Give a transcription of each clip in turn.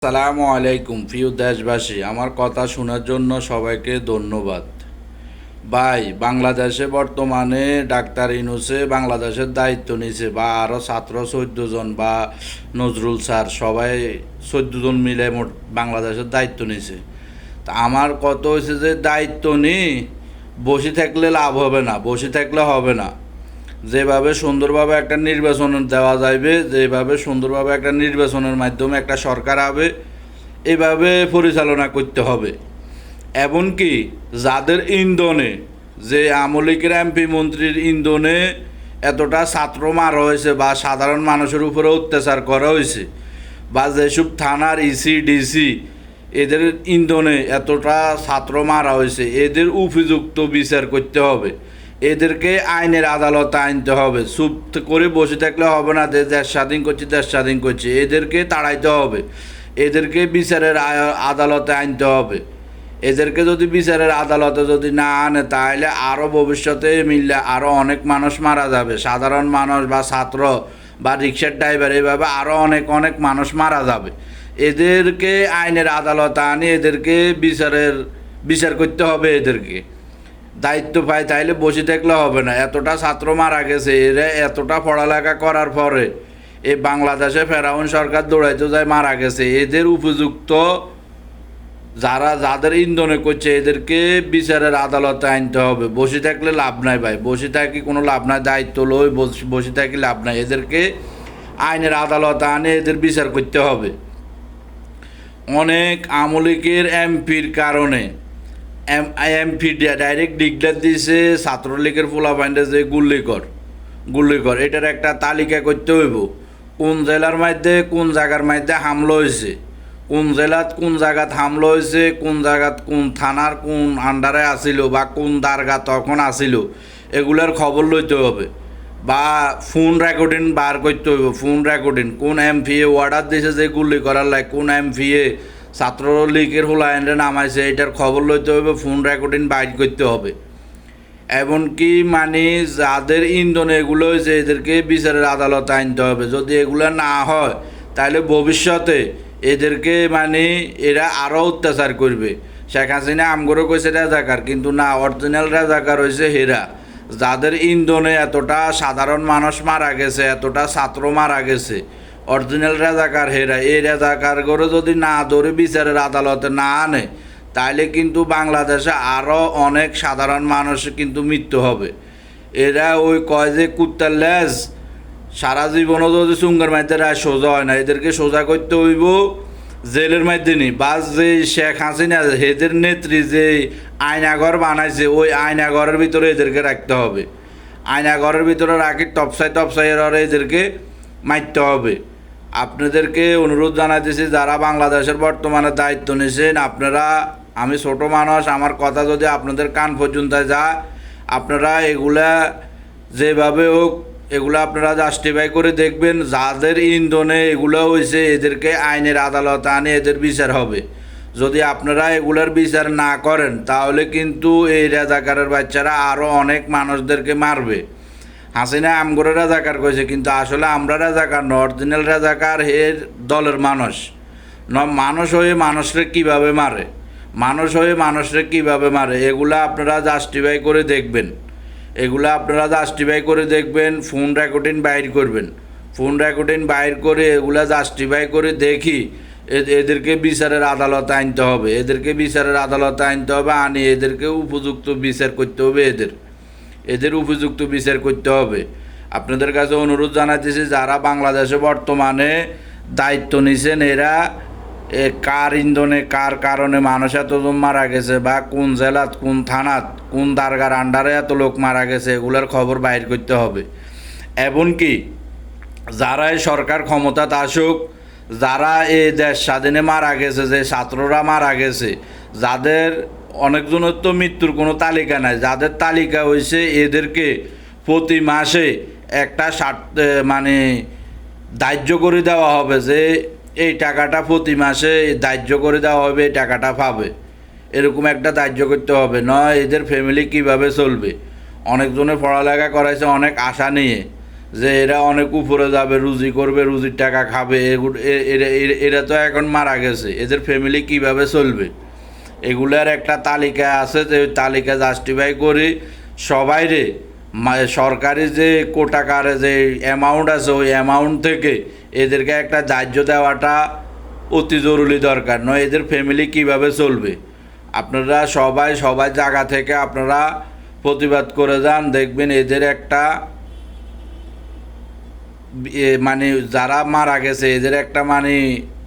আসসালামু আলাইকুম প্রিয় দেশবাসী, আমার কথা শোনার জন্য সবাইকে ধন্যবাদ। ভাই, বাংলাদেশে বর্তমানে ডাক্তার ইউনূসে বাংলাদেশের দায়িত্ব নিছে, বা আরও ছাত্র 14 জন, বা নজরুল স্যার, সবাই 14 জন মিলে মোট বাংলাদেশের দায়িত্ব নিছে। তা আমার কথা হয়েছে যে দায়িত্ব নিয়ে বসে থাকলে লাভ হবে না, বসে থাকলে হবে না। যেভাবে সুন্দরভাবে একটা নির্বাচন দেওয়া যাইবে, যেভাবে সুন্দরভাবে একটা নির্বাচনের মাধ্যমে একটা সরকার হবে, এভাবে পরিচালনা করতে হবে। এমনকি যাদের ইন্ধনে, যে আওয়ামী লীগের এমপি মন্ত্রীর ইন্ধনে এতটা ছাত্র মারা হয়েছে, বা সাধারণ মানুষের উপরে অত্যাচার করা হয়েছে, বা যেসব থানার ইসি ডিসি এদের ইন্ধনে এতটা ছাত্র মারা হয়েছে, এদের উপযুক্ত বিচার করতে হবে। এদেরকে আইনের আদালতে আনতে হবে। চুপ করে বসে থাকলে হবে না যে দেশ স্বাধীন করছি, দেশ স্বাধীন করছি। এদেরকে তাড়াইতে হবে, এদেরকে বিচারের আদালতে আনতে হবে। এদেরকে যদি বিচারের আদালতে যদি না আনে, তাহলে আরও ভবিষ্যতে মিললে আরও অনেক মানুষ মারা যাবে। সাধারণ মানুষ বা ছাত্র বা রিক্সার ড্রাইভার, এইভাবে আরও অনেক অনেক মানুষ মারা যাবে। এদেরকে আইনের আদালতে আনি, এদেরকে বিচার করতে হবে। এদেরকে দায়িত্ব পায়, তাইলে বসে থাকলে হবে না। এতটা ছাত্র মারা গেছে, এরা এতটা পড়ালেখা করার পরে এই বাংলাদেশে ফেরাউন সরকার দৌড়াইতে যায় মারা গেছে। এদের উপযুক্ত যাদের ইন্ধনে করছে, এদেরকে বিচারের আদালতে আনতে হবে। বসে থাকলে লাভ নাই ভাই, বসে থাকি কোনো লাভ নাই। দায়িত্ব লই বসে থাকি লাভ নাই। এদেরকে আইনের আদালতে আনে এদের বিচার করতে হবে। অনেক আওয়ামী লীগের এমপির কারণে এমপি ডাইরেক্ট ডিক্লেয়ার দিয়েছে ছাত্রলীগের পোলাপাইন্ডে যে গুল্লিকর এটার একটা তালিকা করতে হইব। কোন জেলার মধ্যে কোন জায়গার মধ্যে হামলা হয়েছে, কোন জেলাত কোন জায়গাত হামলা হয়েছে, কোন জায়গাত কোন থানার কোন আন্ডারে আসিল, বা কোন দারগা তখন আসিল, এগুলার খবর লইতে হবে। বা ফোন রেকর্ডিং বার করতে হইব। ফোন রেকর্ডিং কোন এমপিএ অর্ডার দিয়েছে যে গুলি করার লাই, কোন এমপিএ ছাত্রলীগের হোলাইন্ডে নামাইছে, এটার খবর লইতে হবে। ফোন রেকর্ডিং বাইর করতে হবে। এমনকি যাদের ইন্ধনে এগুলো হয়েছে, এদেরকে বিচারের আদালতে আনতে হবে। যদি এগুলো না হয়, তাহলে ভবিষ্যতে এদেরকে এরা আরও অত্যাচার করবে। শেখ হাসিনা আমগরও কইছে রাজাকার, কিন্তু না, অরিজিনাল রাজাকার হয়েছে হেরা। যাদের ইন্ধনে এতটা সাধারণ মানুষ মারা গেছে, এতটা ছাত্র মারা গেছে, অরিজিনাল রাজাকার হেরা। এই রাজাকারগুলো যদি না ধরে বিচারের আদালতে না আনে, তাইলে কিন্তু বাংলাদেশে আরও অনেক সাধারণ মানুষ কিন্তু মৃত্যু হবে। এরা ওই কয় যে কুত্তার লেজ, সারা জীবনও যদি চুঙ্গার মধ্যে রায় সোজা হয় না। এদেরকে সোজা করতে হইব জেলের মাধ্যমে। বা যে শেখ হাসিনা এদের নেত্রী যে আয়নাঘর বানাইছে, ওই আয়নাঘরের ভিতরে এদেরকে রাখতে হবে। আয়নাঘরের ভিতরে রাখি টপসাই এদেরকে মারতে হবে। আপনাদেরকে অনুরোধ জানাইতেছি, যারা বাংলাদেশের বর্তমানে দায়িত্ব নিয়েছেন, আপনারা, আমি ছোট মানুষ, আমার কথা যদি আপনাদের কান পর্যন্ত যায়, আপনারা এগুলা যেভাবে হোক এগুলো আপনারা জাস্টিফাই করে দেখবেন। যাদের ইন্ধনে এগুলো হয়েছে, এদেরকে আইনের আদালতে আনে এদের বিচার হবে। যদি আপনারা এগুলার বিচার না করেন, তাহলে কিন্তু এই রাজাকারের বাচ্চারা আরও অনেক মানুষদেরকে মারবে। হাসিনা আমগরে রাজাকার কইছে, কিন্তু আসলে আমরা রাজাকার ন, অরিজিনাল রাজাকার এর দলের মানুষ মানুষ হয়ে মানুষরে কিভাবে মারে, মানুষ হয়ে মানুষরে কিভাবে মারে, এগুলা আপনারা জাস্টিফাই করে দেখবেন। এগুলা আপনারা জাস্টিফাই করে দেখবেন। ফোন রেকর্ডিং বাইর করবেন। ফোন রেকর্ডিং বাইর করে এগুলা জাস্টিফাই করে দেখি এদেরকে বিচারের আদালতে আনতে হবে। এদেরকে বিচারের আদালতে আনতে হবে, আনি এদেরকে উপযুক্ত বিচার করতে হবে। এদের উপযুক্ত বিচার করতে হবে। আপনাদের কাছে অনুরোধ জানাতেছি, যারা বাংলাদেশে বর্তমানে দায়িত্ব নিছেন, এরা কার ইন্ধনে কার কারণে মানুষ এতজন মারা গেছে, বা কোন জেলাত কোন থানাত কোন দারগার আন্ডারে এত লোক মারা গেছে, এগুলোর খবর বাইর করতে হবে। এমনকি যারা এই সরকার ক্ষমতাতে আসুক, যারা এই দেশ স্বাধীনে মারা গেছে, যে ছাত্ররা মারা গেছে, যাদের অনেকজনের তো মৃত্যুর কোনো তালিকা নাই, যাদের তালিকা হয়েছে, এদেরকে প্রতি মাসে একটা ধার্য করে দেওয়া হবে যে এই টাকাটা প্রতি মাসে ধার্য করে দেওয়া হবে, এই টাকাটা পাবে। এরকম একটা ধার্য করতে হবে। নয় এদের ফ্যামিলি কিভাবে চলবে। অনেকজনে পড়ালেখা করাইছে অনেক আশা নিয়ে, যে এরা অনেক উপরে যাবে, রুজি করবে, রুজির টাকা খাবে, এরা তো এখন মারা গেছে, এদের ফ্যামিলি কিভাবে চলবে? এগুলার একটা তালিকা আছে, যে ওই তালিকা জাস্টিফাই করি সবাই রে সরকারি যে কোটাকারে যে অ্যামাউন্ট আছে ওই অ্যামাউন্ট থেকে এদেরকে একটা দাহ্য দেওয়াটা অতি জরুরি দরকার, নয় এদের ফ্যামিলি কিভাবে চলবে? আপনারা সবাই জায়গা থেকে আপনারা প্রতিবাদ করে যান, দেখবেন এদের একটা মানে যারা মারা গেছে এদের একটা মানে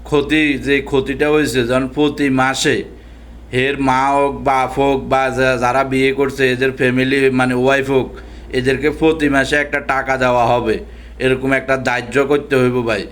ক্ষতি, যে ক্ষতিটা হয়েছে যখন প্রতি মাসে এর মা হোক বাপ হোক বা যারা বিয়ে করছে এদের ফ্যামিলি মানে ওয়াইফ হোক, এদেরকে প্রতি মাসে একটা টাকা দেওয়া হবে, এরকম একটা দাহ্য করতে হইব ভাই।